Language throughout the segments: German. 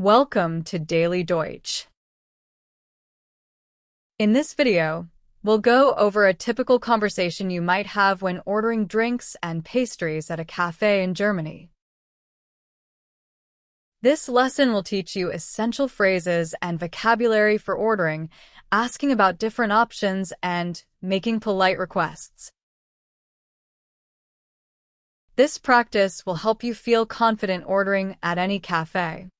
Welcome to Daily Deutsch. In this video, we'll go over a typical conversation you might have when ordering drinks and pastries at a cafe in Germany. This lesson will teach you essential phrases and vocabulary for ordering, asking about different options, and making polite requests. This practice will help you feel confident ordering at any cafe.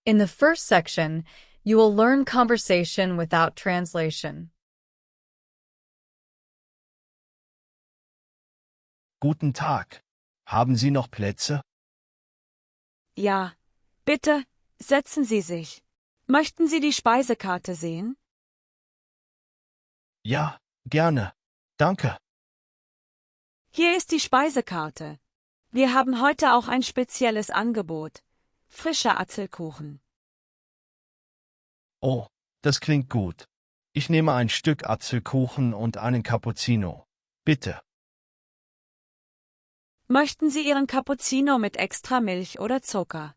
In the first section, you will learn conversation without translation. Guten Tag. Haben Sie noch Plätze? Ja, bitte, setzen Sie sich. Möchten Sie die Speisekarte sehen? Ja, gerne. Danke. Hier ist die Speisekarte. Wir haben heute auch ein spezielles Angebot. Frischer Apfelkuchen. Oh, das klingt gut. Ich nehme ein Stück Apfelkuchen und einen Cappuccino. Bitte. Möchten Sie Ihren Cappuccino mit extra Milch oder Zucker?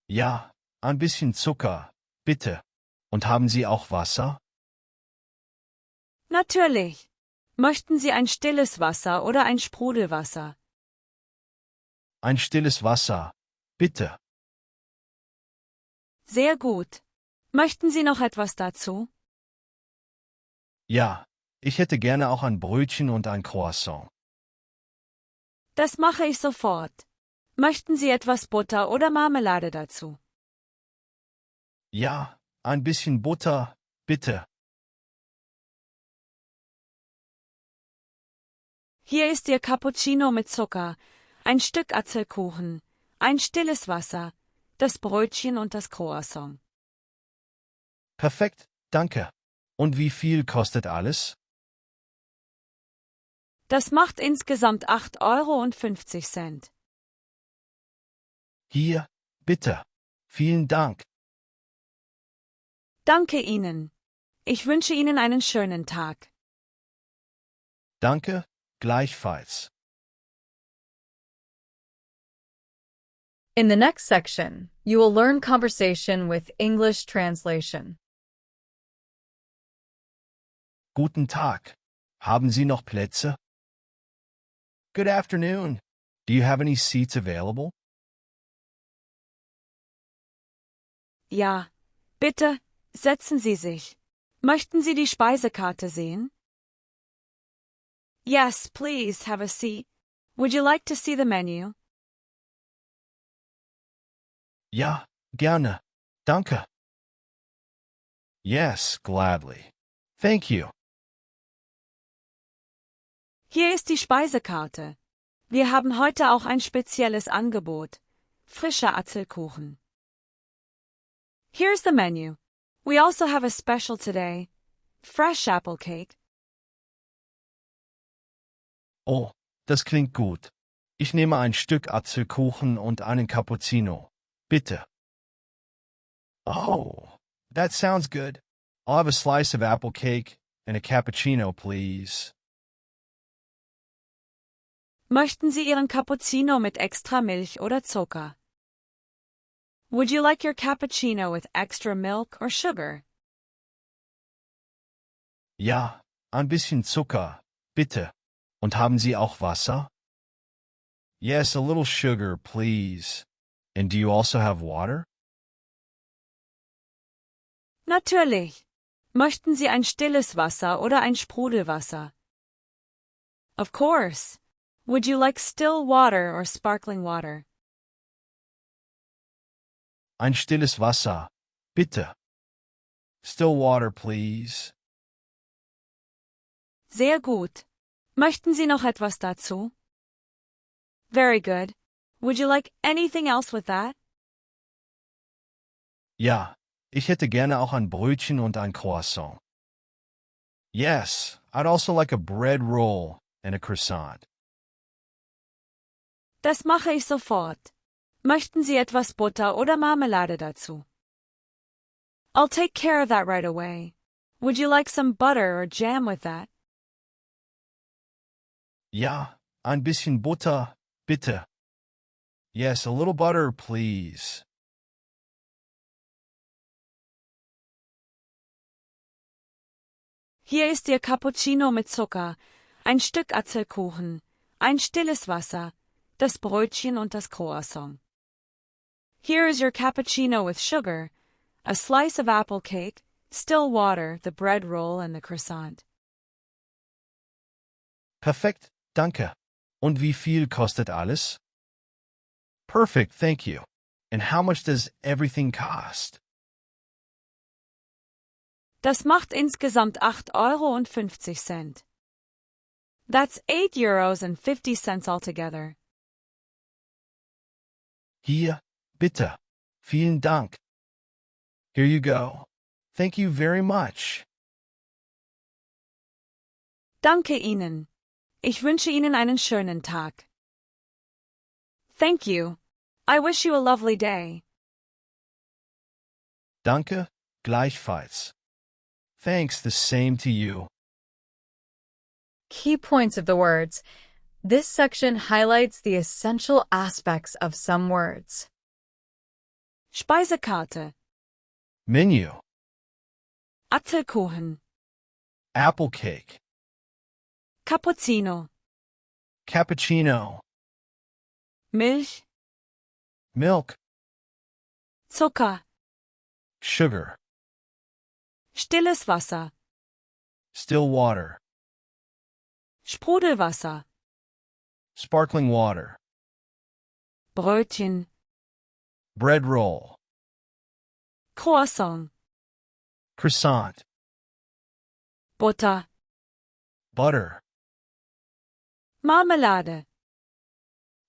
Ja, ein bisschen Zucker, bitte. Und haben Sie auch Wasser? Natürlich. Möchten Sie ein stilles Wasser oder ein Sprudelwasser? Ein stilles Wasser, bitte. Sehr gut. Möchten Sie noch etwas dazu? Ja, ich hätte gerne auch ein Brötchen und ein Croissant. Das mache ich sofort. Möchten Sie etwas Butter oder Marmelade dazu? Ja, ein bisschen Butter, bitte. Hier ist Ihr Cappuccino mit Zucker, ein Stück Apfelkuchen, ein stilles Wasser, das Brötchen und das Croissant. Perfekt, danke. Und wie viel kostet alles? Das macht insgesamt 8,50 €. Hier, bitte. Vielen Dank. Danke Ihnen. Ich wünsche Ihnen einen schönen Tag. Danke, gleichfalls. In the next section, you will learn conversation with English translation. Guten Tag. Haben Sie noch Plätze? Good afternoon. Do you have any seats available? Ja, bitte, setzen Sie sich. Möchten Sie die Speisekarte sehen? Yes, please have a seat. Would you like to see the menu? Ja, gerne. Danke. Yes, gladly. Thank you. Hier ist die Speisekarte. Wir haben heute auch ein spezielles Angebot. Frischer Apfelkuchen. Here's the menu. We also have a special today. Fresh apple cake. Oh, das klingt gut. Ich nehme ein Stück Apfelkuchen und einen Cappuccino. Bitte. Oh, that sounds good. I'll have a slice of apple cake and a cappuccino, please. Möchten Sie Ihren Cappuccino mit extra Milch oder Zucker? Would you like your cappuccino with extra milk or sugar? Ja, ein bisschen Zucker, bitte. Und haben Sie auch Wasser? Yes, a little sugar, please. And do you also have water? Natürlich. Möchten Sie ein stilles Wasser oder ein Sprudelwasser? Of course. Would you like still water or sparkling water? Ein stilles Wasser, bitte. Still water, please. Sehr gut. Möchten Sie noch etwas dazu? Very good. Would you like anything else with that? Ja, ich hätte gerne auch ein Brötchen und ein Croissant. Yes, I'd also like a bread roll and a croissant. Das mache ich sofort. Möchten Sie etwas Butter oder Marmelade dazu? I'll take care of that right away. Would you like some butter or jam with that? Ja, ein bisschen Butter, bitte. Yes, a little butter, please. Hier ist Ihr Cappuccino mit Zucker, ein Stück Apfelkuchen, ein stilles Wasser, das Brötchen und das Croissant. Here is your cappuccino with sugar, a slice of apple cake, still water, the bread roll and the croissant. Perfekt, danke. Und wie viel kostet alles? Perfect, thank you. And how much does everything cost? Das macht insgesamt 8,50 €. That's 8,50 € altogether. Hier, bitte. Vielen Dank. Here you go. Thank you very much. Danke Ihnen. Ich wünsche Ihnen einen schönen Tag. Thank you. I wish you a lovely day. Danke, gleichfalls. Thanks, the same to you. Key points of the words. This section highlights the essential aspects of some words. Speisekarte, Menu, Apfelkuchen, apple cake, Cappuccino, cappuccino, Milch, milk, Zucker, sugar, stilles Wasser, still water, Sprudelwasser, sparkling water, Brötchen, bread roll, Croissant, croissant, Butter, butter, Marmelade.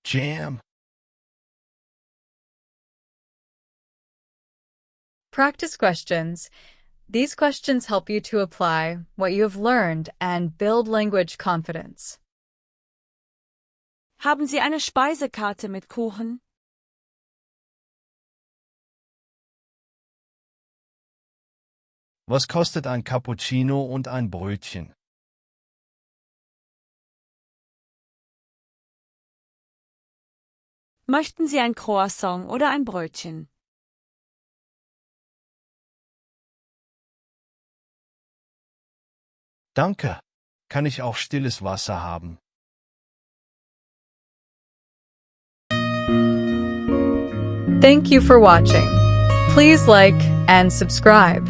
jam. Practice questions. These questions help you to apply what you have learned and build language confidence. Haben Sie eine Speisekarte mit Kuchen? Was kostet ein Cappuccino und ein Brötchen? Möchten Sie ein Croissant oder ein Brötchen? Danke. Kann ich auch stilles Wasser haben? Thank you for watching. Please like and subscribe.